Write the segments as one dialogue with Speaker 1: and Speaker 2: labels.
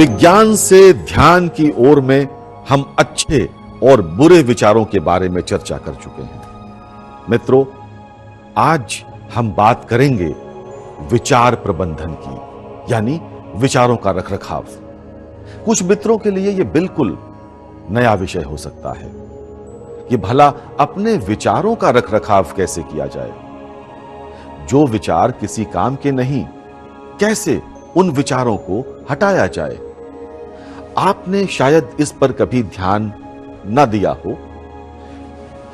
Speaker 1: विज्ञान से ध्यान की ओर में हम अच्छे और बुरे विचारों के बारे में चर्चा कर चुके हैं। मित्रों, आज हम बात करेंगे विचार प्रबंधन की, यानी विचारों का रखरखाव। कुछ मित्रों के लिए यह बिल्कुल नया विषय हो सकता है कि भला अपने विचारों का रखरखाव कैसे किया जाए। जो विचार किसी काम के नहीं, कैसे उन विचारों को हटाया जाए। आपने शायद इस पर कभी ध्यान न दिया हो।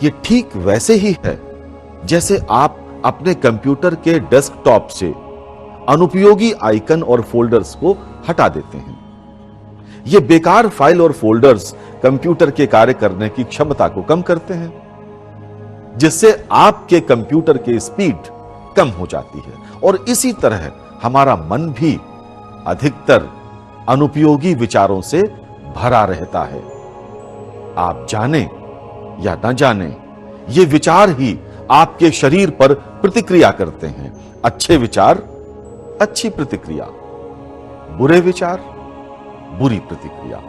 Speaker 1: यह ठीक वैसे ही है जैसे आप अपने कंप्यूटर के डेस्कटॉप से अनुपयोगी आइकन और फोल्डर्स को हटा देते हैं। ये बेकार फाइल और फोल्डर्स कंप्यूटर के कार्य करने की क्षमता को कम करते हैं, जिससे आपके कंप्यूटर की स्पीड कम हो जाती है। और इसी तरह हमारा मन भी अधिकतर अनुपयोगी विचारों से भरा रहता है। आप जाने या न जाने, ये विचार ही आपके शरीर पर प्रतिक्रिया करते हैं। अच्छे विचार अच्छी प्रतिक्रिया, बुरे विचार बुरी प्रतिक्रिया।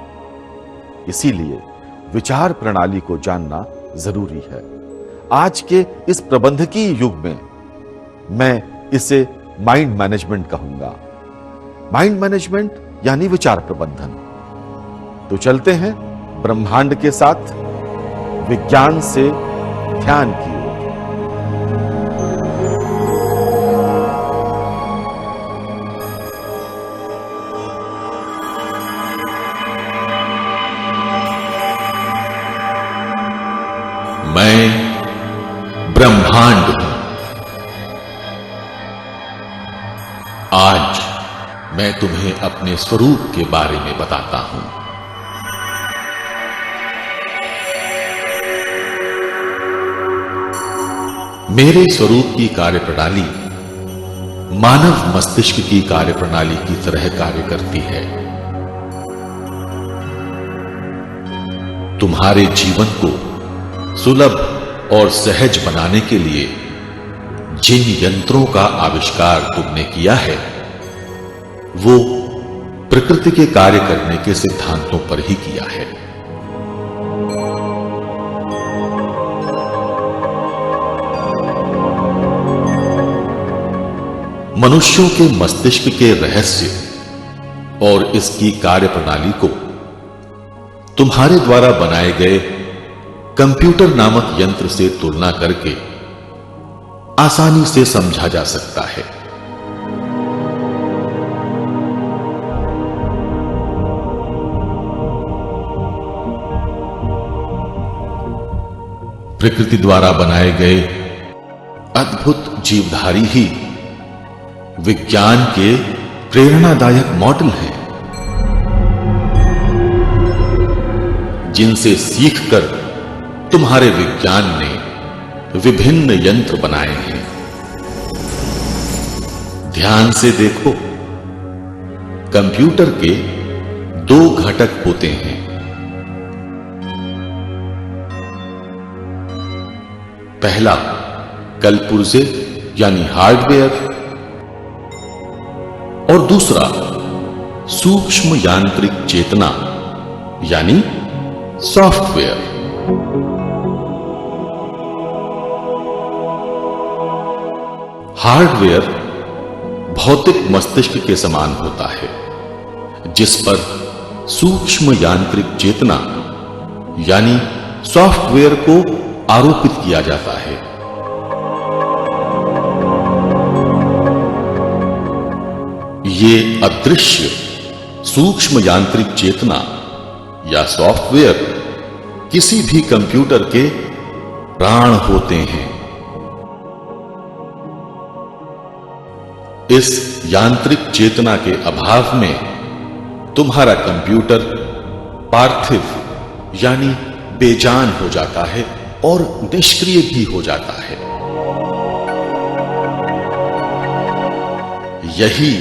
Speaker 1: इसीलिए विचार प्रणाली को जानना जरूरी है। आज के इस प्रबंधकीय युग में मैं इसे माइंड मैनेजमेंट कहूंगा। माइंड मैनेजमेंट यानी विचार प्रबंधन। तो चलते हैं ब्रह्मांड के साथ विज्ञान से ध्यान की ओर।
Speaker 2: मैं ब्रह्मांड हूं। आज मैं तुम्हें अपने स्वरूप के बारे में बताता हूं। मेरे स्वरूप की कार्यप्रणाली मानव मस्तिष्क की कार्यप्रणाली की तरह कार्य करती है। तुम्हारे जीवन को सुलभ और सहज बनाने के लिए जिन यंत्रों का आविष्कार तुमने किया है, वो प्रकृति के कार्य करने के सिद्धांतों पर ही किया है। मनुष्यों के मस्तिष्क के रहस्य और इसकी कार्यप्रणाली को तुम्हारे द्वारा बनाए गए कंप्यूटर नामक यंत्र से तुलना करके आसानी से समझा जा सकता है। प्रकृति द्वारा बनाए गए अद्भुत जीवधारी ही विज्ञान के प्रेरणादायक मॉडल हैं, जिनसे सीखकर तुम्हारे विज्ञान ने विभिन्न यंत्र बनाए हैं। ध्यान से देखो, कंप्यूटर के दो घटक होते हैं। पहला कलपुर्जे यानी हार्डवेयर, और दूसरा सूक्ष्म यांत्रिक चेतना यानी सॉफ्टवेयर। हार्डवेयर भौतिक मस्तिष्क के समान होता है, जिस पर सूक्ष्म यांत्रिक चेतना यानी सॉफ्टवेयर को आरोपित किया जाता है। ये अदृश्य सूक्ष्म यांत्रिक चेतना या सॉफ्टवेयर किसी भी कंप्यूटर के प्राण होते हैं। इस यांत्रिक चेतना के अभाव में तुम्हारा कंप्यूटर पार्थिव यानी बेजान हो जाता है और निष्क्रिय भी हो जाता है। यही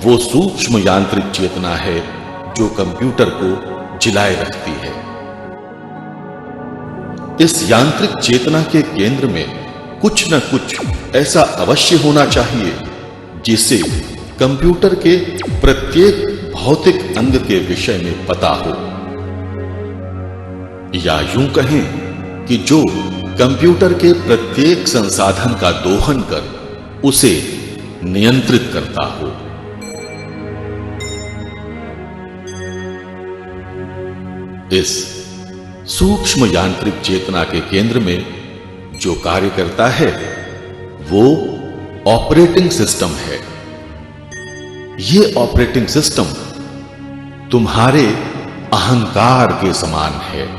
Speaker 2: वो सूक्ष्म यांत्रिक चेतना है जो कंप्यूटर को जिलाए रखती है। इस यांत्रिक चेतना के केंद्र में कुछ न कुछ ऐसा अवश्य होना चाहिए जिसे कंप्यूटर के प्रत्येक भौतिक अंग के विषय में पता हो, या यूं कहें कि जो कंप्यूटर के प्रत्येक संसाधन का दोहन कर उसे नियंत्रित करता हो। इस सूक्ष्म यांत्रिक चेतना के केंद्र में जो कार्य करता है वो ऑपरेटिंग सिस्टम है। ये ऑपरेटिंग सिस्टम तुम्हारे अहंकार के समान है।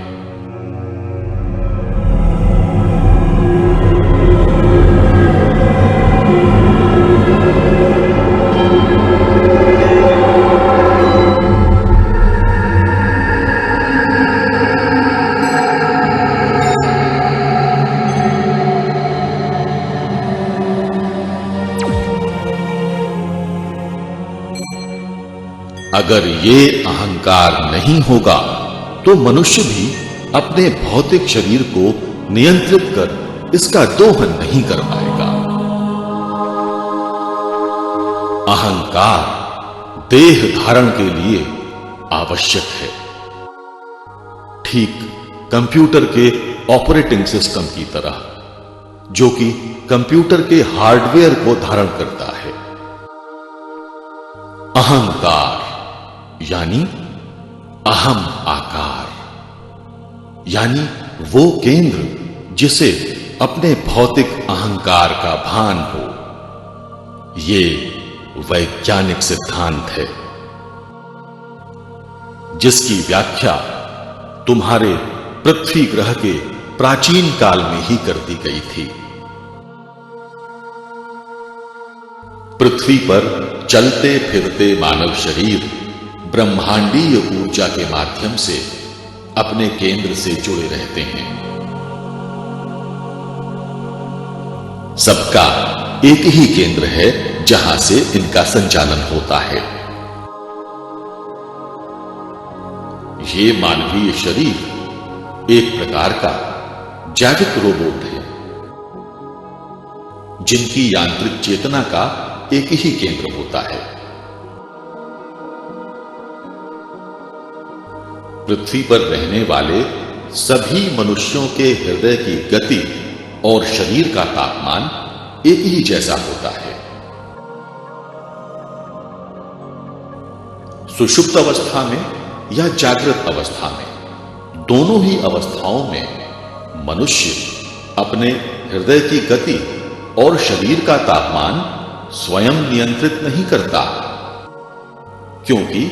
Speaker 2: अगर ये अहंकार नहीं होगा तो मनुष्य भी अपने भौतिक शरीर को नियंत्रित कर इसका दोहन नहीं कर पाएगा। अहंकार देह धारण के लिए आवश्यक है, ठीक कंप्यूटर के ऑपरेटिंग सिस्टम की तरह, जो कि कंप्यूटर के हार्डवेयर को धारण करता है। अहंकार यानी अहम आकार, यानी वो केंद्र जिसे अपने भौतिक अहंकार का भान हो। ये वैज्ञानिक सिद्धांत है जिसकी व्याख्या तुम्हारे पृथ्वी ग्रह के प्राचीन काल में ही कर दी गई थी। पृथ्वी पर चलते फिरते मानव शरीर ब्रह्मांडीय ऊर्जा के माध्यम से अपने केंद्र से जुड़े रहते हैं। सबका एक ही केंद्र है जहां से इनका संचालन होता है। ये मानवीय शरीर एक प्रकार का जैविक रोबोट है जिनकी यांत्रिक चेतना का एक ही केंद्र होता है। पृथ्वी पर रहने वाले सभी मनुष्यों के हृदय की गति और शरीर का तापमान एक ही जैसा होता है। सुषुप्त अवस्था में या जागृत अवस्था में, दोनों ही अवस्थाओं में मनुष्य अपने हृदय की गति और शरीर का तापमान स्वयं नियंत्रित नहीं करता, क्योंकि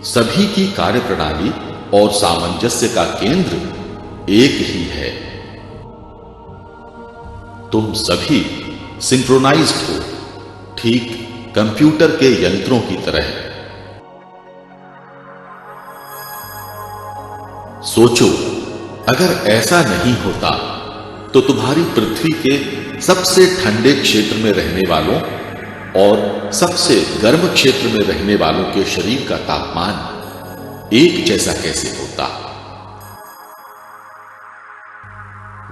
Speaker 2: सभी की कार्यप्रणाली और सामंजस्य का केंद्र एक ही है। तुम सभी सिंक्रोनाइज्ड हो, ठीक कंप्यूटर के यंत्रों की तरह। सोचो, अगर ऐसा नहीं होता तो तुम्हारी पृथ्वी के सबसे ठंडे क्षेत्र में रहने वालों और सबसे गर्म क्षेत्र में रहने वालों के शरीर का तापमान एक जैसा कैसे होता?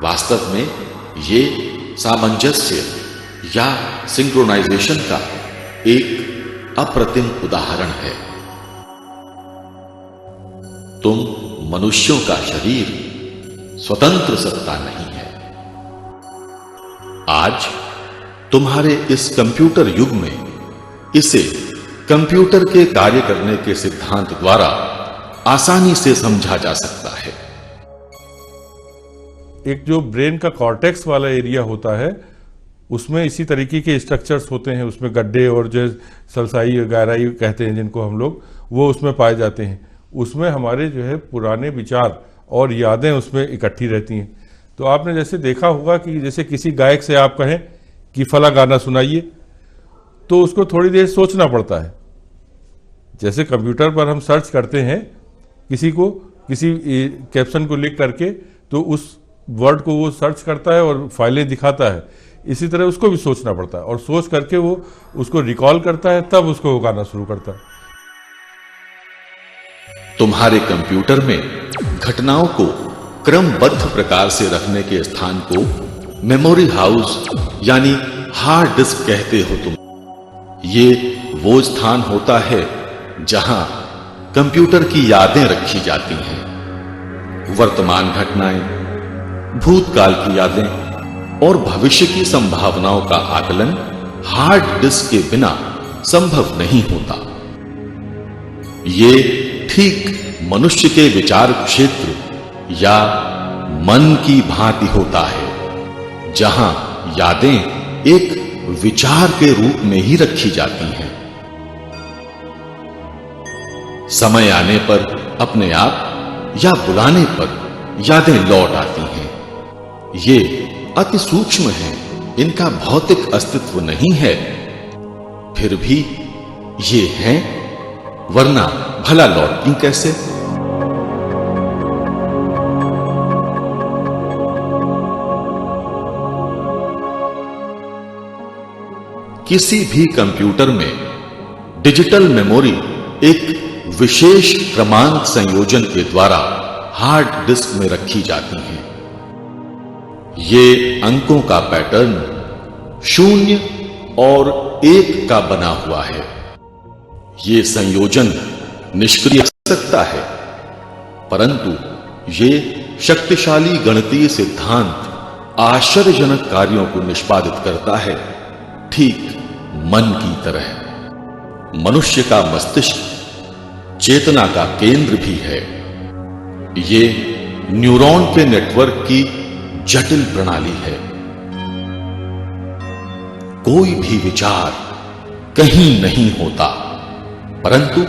Speaker 2: वास्तव में यह सामंजस्य या सिंक्रोनाइजेशन का एक अप्रतिम उदाहरण है। तुम मनुष्यों का शरीर स्वतंत्र सत्ता नहीं है। आज तुम्हारे इस कंप्यूटर युग में इसे कंप्यूटर के कार्य करने के सिद्धांत द्वारा आसानी से समझा जा सकता है।
Speaker 3: एक जो ब्रेन का कॉर्टेक्स वाला एरिया होता है उसमें इसी तरीके के स्ट्रक्चर्स होते हैं। उसमें गड्ढे और जो सलसाई गहराई कहते हैं जिनको हम लोग, वो उसमें पाए जाते हैं। उसमें हमारे जो है पुराने विचार और यादें उसमें इकट्ठी रहती हैं। तो आपने जैसे देखा होगा कि जैसे किसी गायक से आप कहें कि फला गाना सुनाइए तो उसको थोड़ी देर सोचना पड़ता है। जैसे कंप्यूटर पर हम सर्च करते हैं किसी कैप्शन को लिख करके, तो उस वर्ड को वो सर्च करता है और फाइलें दिखाता है। इसी तरह उसको भी सोचना पड़ता है और सोच करके वो उसको रिकॉल करता है, तब उसको वो गाना शुरू करता है।
Speaker 2: तुम्हारे कंप्यूटर में घटनाओं को क्रमबद्ध प्रकार से रखने के स्थान को मेमोरी हाउस यानी हार्ड डिस्क कहते हो तुम। ये वो स्थान होता है जहां कंप्यूटर की यादें रखी जाती हैं, वर्तमान घटनाएं, भूतकाल की यादें और भविष्य की संभावनाओं का आकलन हार्ड डिस्क के बिना संभव नहीं होता। ये ठीक मनुष्य के विचार क्षेत्र या मन की भांति होता है, जहां यादें एक विचार के रूप में ही रखी जाती हैं। समय आने पर अपने आप या बुलाने पर यादें लौट आती हैं। ये अति सूक्ष्म हैं, इनका भौतिक अस्तित्व नहीं है, फिर भी ये हैं, वरना भला लौटती कैसे? किसी भी कंप्यूटर में डिजिटल मेमोरी एक विशेष क्रमांक संयोजन के द्वारा हार्ड डिस्क में रखी जाती है। ये अंकों का पैटर्न 0 और 1 का बना हुआ है। ये संयोजन निष्क्रिय हो सकता है, परंतु ये शक्तिशाली गणितीय सिद्धांत आश्चर्यजनक कार्यों को निष्पादित करता है, ठीक मन की तरह। मनुष्य का मस्तिष्क चेतना का केंद्र भी है। ये न्यूरॉन के नेटवर्क की जटिल प्रणाली है। कोई भी विचार कहीं नहीं होता, परंतु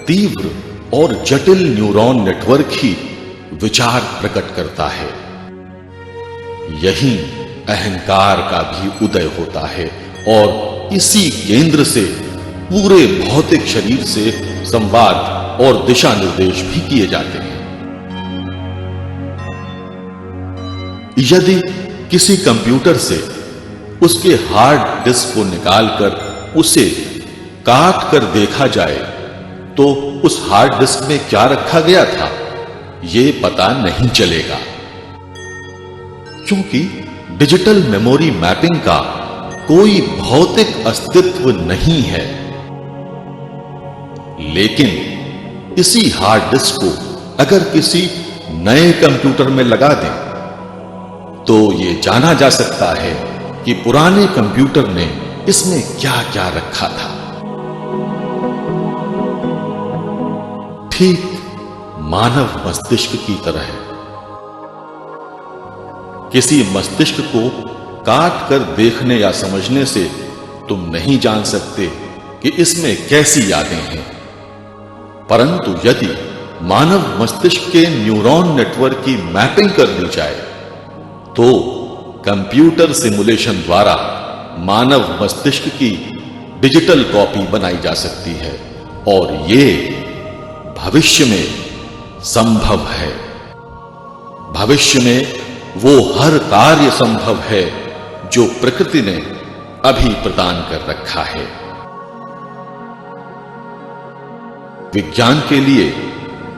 Speaker 2: तीव्र और जटिल न्यूरॉन नेटवर्क ही विचार प्रकट करता है। यही अहंकार का भी उदय होता है और इसी केंद्र से पूरे भौतिक शरीर से संवाद और दिशा निर्देश भी किए जाते हैं। यदि किसी कंप्यूटर से उसके हार्ड डिस्क को निकालकर उसे काट कर देखा जाए तो उस हार्ड डिस्क में क्या रखा गया था, यह पता नहीं चलेगा, क्योंकि डिजिटल मेमोरी मैपिंग का कोई भौतिक अस्तित्व नहीं है। लेकिन इसी हार्ड डिस्क को अगर किसी नए कंप्यूटर में लगा दें तो यह जाना जा सकता है कि पुराने कंप्यूटर ने इसमें क्या-क्या रखा था। ठीक मानव मस्तिष्क की तरह किसी मस्तिष्क को काट कर देखने या समझने से तुम नहीं जान सकते कि इसमें कैसी यादें हैं, परंतु यदि मानव मस्तिष्क के न्यूरॉन नेटवर्क की मैपिंग कर दी जाए तो कंप्यूटर सिमुलेशन द्वारा मानव मस्तिष्क की डिजिटल कॉपी बनाई जा सकती है और यह भविष्य में संभव है। भविष्य में वो हर कार्य संभव है जो प्रकृति ने अभी प्रदान कर रखा है। विज्ञान के लिए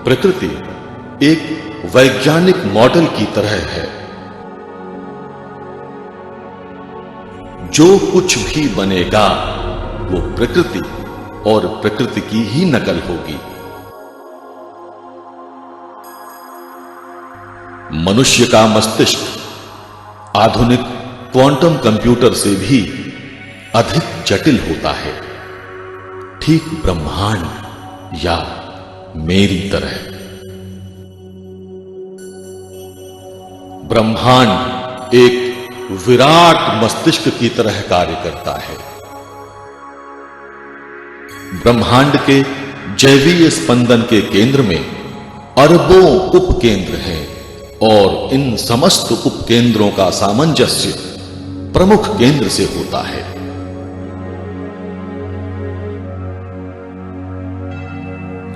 Speaker 2: प्रकृति एक वैज्ञानिक मॉडल की तरह है। जो कुछ भी बनेगा वो प्रकृति और प्रकृति की ही नकल होगी। मनुष्य का मस्तिष्क आधुनिक क्वांटम कंप्यूटर से भी अधिक जटिल होता है, ठीक ब्रह्मांड या मेरी तरह। ब्रह्मांड एक विराट मस्तिष्क की तरह कार्य करता है। ब्रह्मांड के जैवीय स्पंदन के केंद्र में अरबों उपकेंद्र हैं और इन समस्त उपकेंद्रों का सामंजस्य प्रमुख केंद्र से होता है।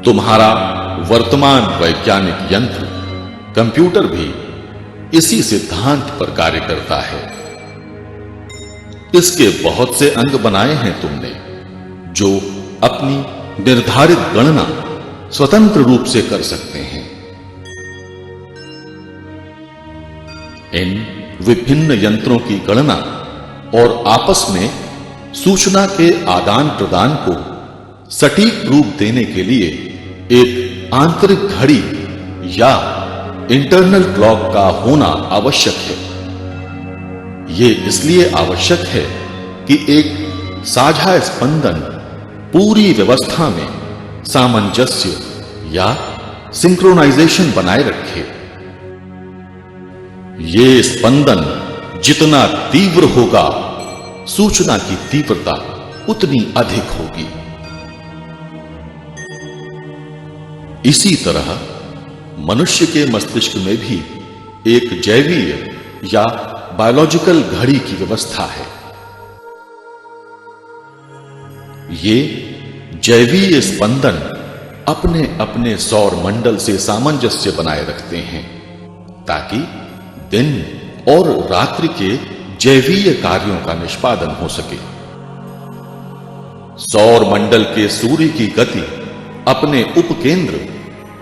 Speaker 2: तुम्हारा वर्तमान वैज्ञानिक यंत्र कंप्यूटर भी इसी सिद्धांत पर कार्य करता है। इसके बहुत से अंग बनाए हैं तुमने, जो अपनी निर्धारित गणना स्वतंत्र रूप से कर सकते हैं। इन विभिन्न यंत्रों की गणना और आपस में सूचना के आदान प्रदान को सटीक रूप देने के लिए एक आंतरिक घड़ी या इंटरनल क्लॉक का होना आवश्यक है। यह इसलिए आवश्यक है कि एक साझा स्पंदन पूरी व्यवस्था में सामंजस्य या सिंक्रोनाइजेशन बनाए रखे। यह स्पंदन जितना तीव्र होगा, सूचना की तीव्रता उतनी अधिक होगी। इसी तरह मनुष्य के मस्तिष्क में भी एक जैवीय या बायोलॉजिकल घड़ी की व्यवस्था है। ये जैवीय स्पंदन अपने अपने सौर मंडल से सामंजस्य बनाए रखते हैं ताकि दिन और रात्रि के जैवीय कार्यों का निष्पादन हो सके। सौर मंडल के सूर्य की गति अपने उपकेंद्र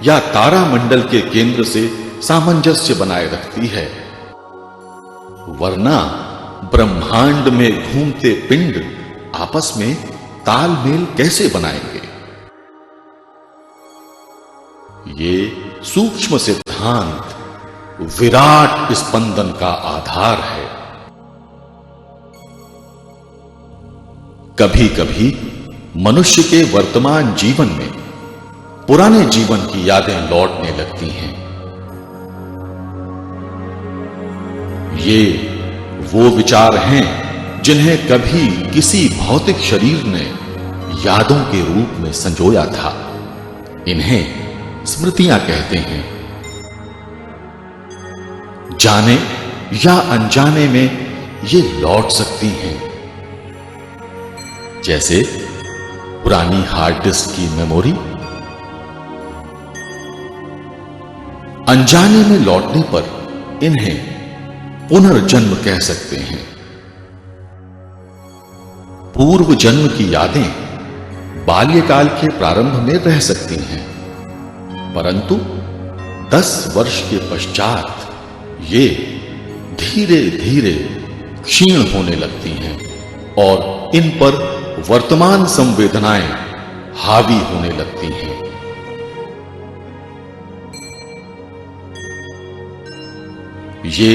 Speaker 2: या तारामंडल के केंद्र से सामंजस्य बनाए रखती है, वरना ब्रह्मांड में घूमते पिंड आपस में तालमेल कैसे बनाएंगे? ये सूक्ष्म सिद्धांत विराट स्पंदन का आधार है। कभी कभी मनुष्य के वर्तमान जीवन में पुराने जीवन की यादें लौटने लगती हैं। ये वो विचार हैं जिन्हें कभी किसी भौतिक शरीर ने यादों के रूप में संजोया था। इन्हें स्मृतियां कहते हैं। जाने या अनजाने में ये लौट सकती हैं, जैसे पुरानी हार्ड डिस्क की मेमोरी। अनजाने में लौटने पर इन्हें पुनर्जन्म कह सकते हैं। पूर्व जन्म की यादें बाल्यकाल के प्रारंभ में रह सकती हैं, परंतु 10 वर्ष के पश्चात ये धीरे धीरे क्षीण होने लगती हैं और इन पर वर्तमान संवेदनाएं हावी होने लगती हैं। ये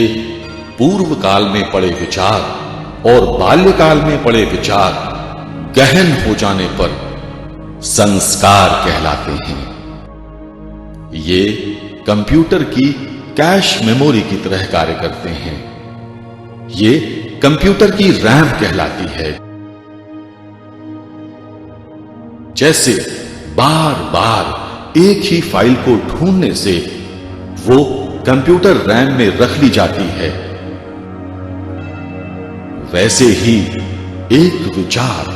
Speaker 2: पूर्व काल में पड़े विचार और बाल्यकाल में पड़े विचार गहन हो जाने पर संस्कार कहलाते हैं। ये कंप्यूटर की कैश मेमोरी की तरह कार्य करते हैं। ये कंप्यूटर की रैम कहलाती है। जैसे बार बार एक ही फाइल को ढूंढने से वो कंप्यूटर रैम में रख ली जाती है, वैसे ही एक विचार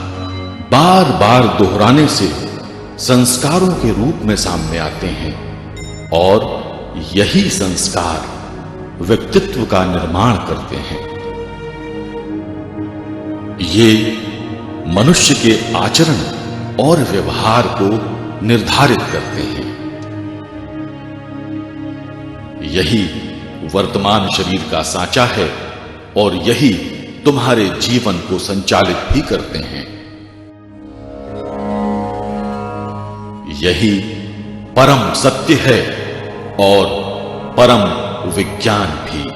Speaker 2: बार बार दोहराने से संस्कारों के रूप में सामने आते हैं और यही संस्कार व्यक्तित्व का निर्माण करते हैं। ये मनुष्य के आचरण और व्यवहार को निर्धारित करते हैं। यही वर्तमान शरीर का साँचा है और यही तुम्हारे जीवन को संचालित भी करते हैं। यही परम सत्य है और परम विज्ञान भी।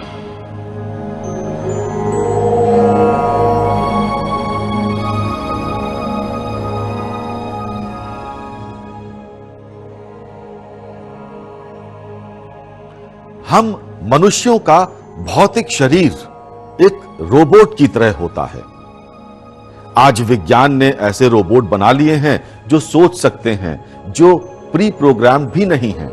Speaker 1: हम मनुष्यों का भौतिक शरीर एक रोबोट की तरह होता है। आज विज्ञान ने ऐसे रोबोट बना लिए हैं जो सोच सकते हैं, जो प्री प्रोग्राम्ड भी नहीं हैं,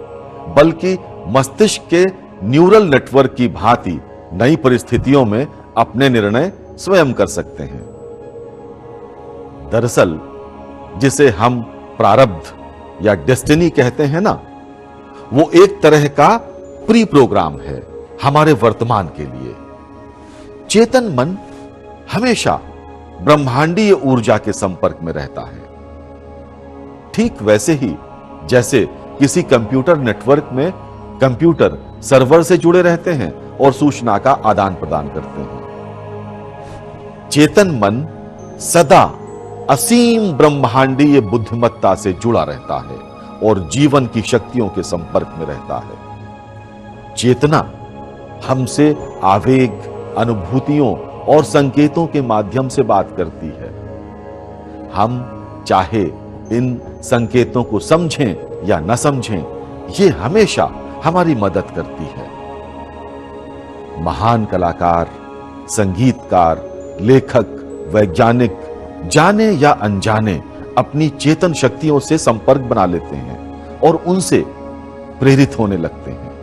Speaker 1: बल्कि मस्तिष्क के न्यूरल नेटवर्क की भांति नई परिस्थितियों में अपने निर्णय स्वयं कर सकते हैं। दरअसल जिसे हम प्रारब्ध या डेस्टिनी कहते हैं ना, वो एक तरह का प्री प्रोग्राम है हमारे वर्तमान के लिए। चेतन मन हमेशा ब्रह्मांडीय ऊर्जा के संपर्क में रहता है, ठीक वैसे ही जैसे किसी कंप्यूटर नेटवर्क में कंप्यूटर सर्वर से जुड़े रहते हैं और सूचना का आदान प्रदान करते हैं। चेतन मन सदा असीम ब्रह्मांडीय बुद्धिमत्ता से जुड़ा रहता है और जीवन की शक्तियों के संपर्क में रहता है। चेतना हमसे आवेग, अनुभूतियों और संकेतों के माध्यम से बात करती है। हम चाहे इन संकेतों को समझें या न समझें, ये हमेशा हमारी मदद करती है। महान कलाकार, संगीतकार, लेखक, वैज्ञानिक जाने या अनजाने अपनी चेतन शक्तियों से संपर्क बना लेते हैं और उनसे प्रेरित होने लगते हैं।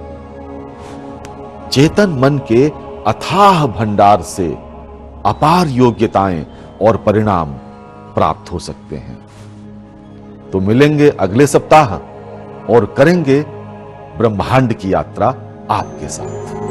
Speaker 1: चेतन मन के अथाह भंडार से अपार योग्यताएं और परिणाम प्राप्त हो सकते हैं। तो मिलेंगे अगले सप्ताह और करेंगे ब्रह्मांड की यात्रा आपके साथ।